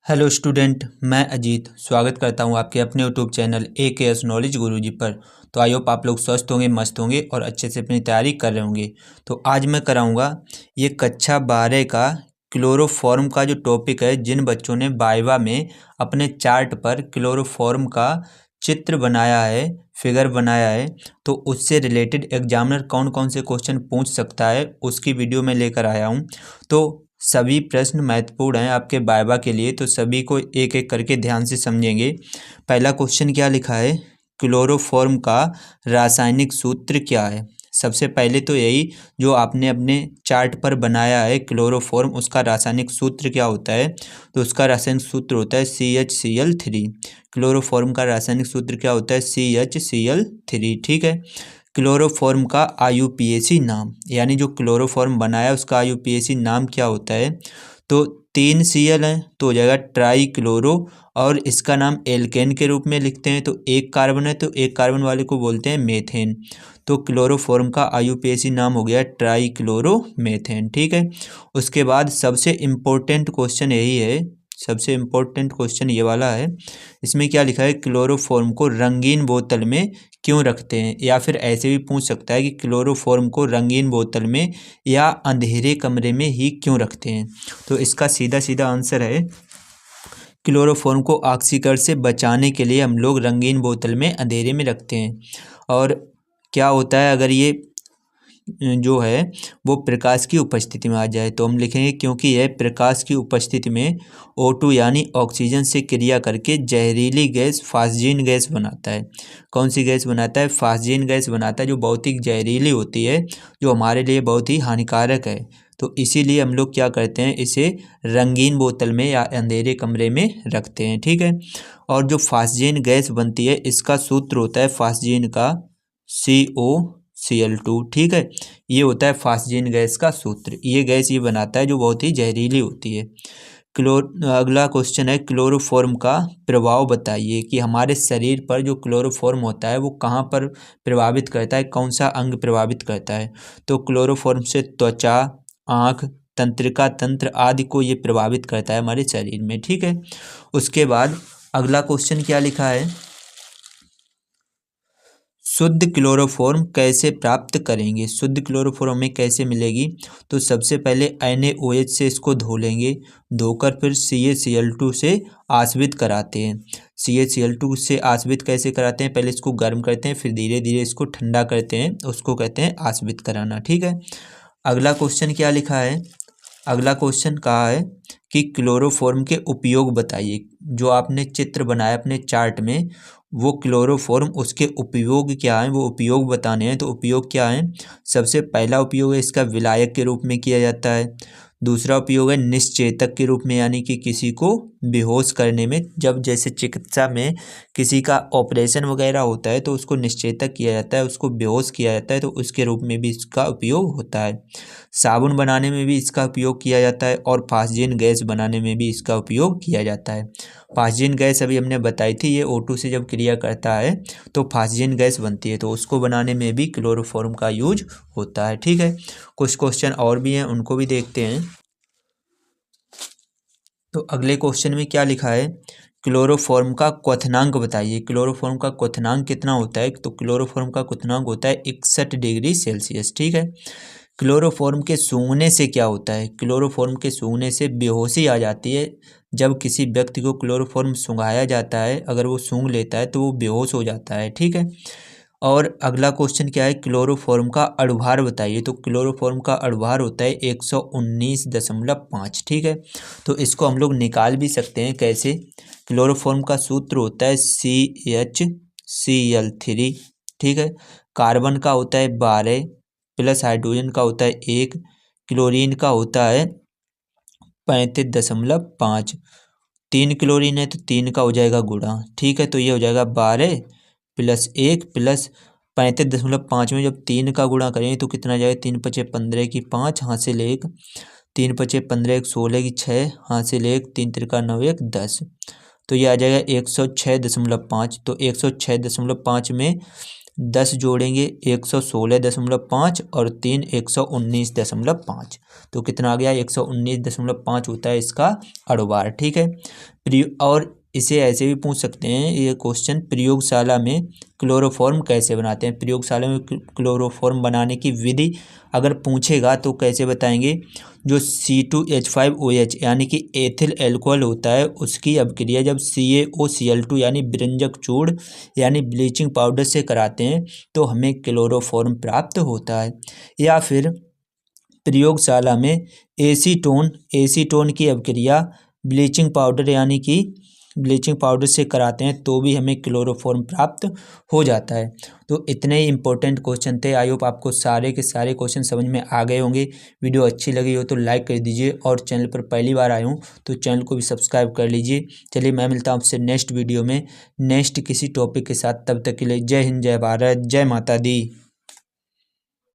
Hello student, मैं अजीत स्वागत करता हूं आपके अपने यूट्यूब चैनल AKS नॉलेज गुरुजी पर। तो आई होप आप लोग स्वस्थ होंगे, मस्त होंगे और अच्छे से अपनी तैयारी कर रहे होंगे। तो आज मैं कराऊंगा ये कक्षा 12 का क्लोरोफॉर्म का जो टॉपिक है। जिन बच्चों ने वाइवा में अपने चार्ट पर क्लोरोफॉर्म का चित्र बनाया है, फिगर बनाया है, तो उससे रिलेटेड एग्जामिनर कौन कौन से क्वेश्चन पूछ सकता है उसकी वीडियो में लेकर आया हूँ। तो सभी प्रश्न महत्वपूर्ण हैं आपके वाइवा के लिए, तो सभी को एक एक करके ध्यान से समझेंगे। पहला क्वेश्चन क्या लिखा है, क्लोरोफॉर्म का रासायनिक सूत्र क्या है। सबसे पहले तो यही जो आपने अपने चार्ट पर बनाया है क्लोरोफॉर्म, उसका रासायनिक सूत्र क्या होता है। तो उसका रासायनिक सूत्र होता है CHCl3। क्लोरोफॉर्म का रासायनिक सूत्र क्या होता है, CHCl3। ठीक है। क्लोरोफॉर्म का IUPAC नाम, यानी जो क्लोरोफॉर्म बनाया उसका IUPAC नाम क्या होता है। तो 3 Cl है तो हो जाएगा ट्राई क्लोरो, और इसका नाम एल्केन के रूप में लिखते हैं। तो एक कार्बन है तो एक कार्बन वाले को बोलते हैं मेथेन। तो क्लोरोफॉर्म का IUPAC नाम हो गया ट्राई क्लोरो मेथेन। ठीक है। उसके बाद सबसे इम्पोर्टेंट क्वेश्चन यही है, सबसे इम्पोर्टेंट क्वेश्चन ये वाला है। इसमें क्या लिखा है, क्लोरोफॉर्म को रंगीन बोतल में क्यों रखते हैं। या फिर ऐसे भी पूछ सकता है कि क्लोरोफॉर्म को रंगीन बोतल में या अंधेरे कमरे में ही क्यों रखते हैं। तो इसका सीधा सीधा आंसर है, क्लोरोफॉर्म को ऑक्सीकरण से बचाने के लिए हम लोग रंगीन बोतल में अंधेरे में रखते हैं। और क्या होता है अगर ये जो है वो प्रकाश की उपस्थिति में आ जाए, तो हम लिखेंगे क्योंकि यह प्रकाश की उपस्थिति में O2 यानी ऑक्सीजन से क्रिया करके जहरीली गैस फास्जीन गैस बनाता है। कौन सी गैस बनाता है, फास्जीन गैस बनाता है, जो बहुत ही जहरीली होती है, जो हमारे लिए बहुत ही हानिकारक है। तो इसीलिए हम लोग क्या करते हैं, इसे रंगीन बोतल में या अंधेरे कमरे में रखते हैं। ठीक है। और जो फास्जीन गैस बनती है इसका सूत्र होता है फास्जीन का COCl2। ठीक है। ये होता है फास्जीन गैस का सूत्र। ये गैस ये बनाता है जो बहुत ही जहरीली होती है। अगला क्वेश्चन है, क्लोरोफॉर्म का प्रभाव बताइए कि हमारे शरीर पर जो क्लोरोफॉर्म होता है वो कहाँ पर प्रभावित करता है, कौन सा अंग प्रभावित करता है। तो क्लोरोफॉर्म से त्वचा, आँख, तंत्रिका तंत्र आदि को ये प्रभावित करता है हमारे शरीर में। ठीक है। उसके बाद अगला क्वेश्चन क्या लिखा है, शुद्ध क्लोरोफॉर्म कैसे प्राप्त करेंगे। शुद्ध क्लोरोफॉर्म हमें कैसे मिलेगी। तो सबसे पहले NaOH से इसको धो लेंगे, धोकर फिर CaCl2 से आश्रित कराते हैं। CaCl2 से आश्रित कैसे कराते हैं, पहले इसको गर्म करते हैं फिर धीरे धीरे इसको ठंडा करते हैं, उसको कहते हैं आश्रित कराना। ठीक है। अगला क्वेश्चन क्या लिखा है, अगला क्वेश्चन कहा है कि क्लोरोफॉर्म के उपयोग बताइए। जो आपने चित्र बनाया अपने चार्ट में वो क्लोरोफॉर्म, उसके उपयोग क्या हैं, वो उपयोग बताने हैं। तो उपयोग क्या है, सबसे पहला उपयोग है इसका विलायक के रूप में किया जाता है। दूसरा उपयोग है निश्चेतक के रूप में, यानी कि किसी को बेहोश करने में, जब जैसे चिकित्सा में किसी का ऑपरेशन वगैरह होता है तो उसको निश्चेतक किया जाता है, उसको बेहोश किया जाता है, तो उसके रूप में भी इसका उपयोग होता है। साबुन बनाने में भी इसका उपयोग किया जाता है और फास्जीन गैस बनाने में भी इसका उपयोग किया जाता है। फास्जीन गैस अभी हमने बताई थी, ये O2 से जब क्रिया करता है तो फास्जीन गैस बनती है, तो उसको बनाने में भी क्लोरोफॉर्म का यूज होता है। ठीक है। कुछ क्वेश्चन और भी हैं, उनको भी देखते हैं। तो अगले क्वेश्चन में क्या लिखा है, क्लोरोफॉर्म का क्वथनांक बताइए। क्लोरोफॉर्म का क्वथनांक कितना होता है। तो क्लोरोफॉर्म का क्वथनांक होता है 61 डिग्री सेल्सियस। ठीक है। क्लोरोफॉर्म के सूंघने से क्या होता है, क्लोरोफॉर्म के सूंघने से बेहोशी आ जाती है। जब किसी व्यक्ति को क्लोरोफॉर्म सूंघाया जाता है, अगर वो सूंघ लेता है तो वो बेहोश हो जाता है। ठीक है। और अगला क्वेश्चन क्या है, क्लोरोफॉर्म का अणुभार बताइए। तो क्लोरोफॉर्म का अणुभार होता है 119.5। ठीक है। तो इसको हम लोग निकाल भी सकते हैं कैसे, क्लोरोफॉर्म का सूत्र होता है CHCl3। ठीक है। कार्बन का होता है 12 प्लस हाइड्रोजन का होता है 1, क्लोरीन का होता है 35.5। 3 क्लोरीन है तो 3 का हो जाएगा गुणा। ठीक है। तो ये हो जाएगा 12 प्लस 1 प्लस 35.5 में जब 3 का गुणा करेंगे तो कितना जाएगा, 3 पचे 15 की 5, हासिल 1, 3 पचे 15 एक 16 की 6, हासिल 1, 3 त्रिका 9 1 10। तो ये आ जाएगा 106.5। तो 106.5 में 10 जोड़ेंगे 116.5 और 3 119.5, तो कितना आ गया 119.5 होता है इसका अड़ुबार। ठीक है। और इसे ऐसे भी पूछ सकते हैं ये क्वेश्चन, प्रयोगशाला में क्लोरोफॉर्म कैसे बनाते हैं। प्रयोगशाला में क्लोरोफॉर्म बनाने की विधि अगर पूछेगा तो कैसे बताएंगे। जो C2H5OH यानी कि एथिल एल्कोहल होता है उसकी अभिक्रिया जब CaOCl2 यानी विरंजक चूर्ण यानी ब्लीचिंग पाउडर से कराते हैं तो हमें क्लोरोफॉर्म प्राप्त होता है। या फिर प्रयोगशाला में एसीटोन की अभिक्रिया ब्लीचिंग पाउडर यानी कि ब्लीचिंग पाउडर से कराते हैं तो भी हमें क्लोरोफॉर्म प्राप्त हो जाता है। तो इतने ही इंपॉर्टेंट क्वेश्चन थे। आई होप आपको सारे के सारे क्वेश्चन समझ में आ गए होंगे। वीडियो अच्छी लगी हो तो लाइक कर दीजिए और चैनल पर पहली बार आए हूँ तो चैनल को भी सब्सक्राइब कर लीजिए। चलिए मैं मिलता हूँ आपसे नेक्स्ट वीडियो में नेक्स्ट किसी टॉपिक के साथ। तब तक के लिए जय हिंद, जय भारत, जय माता दी।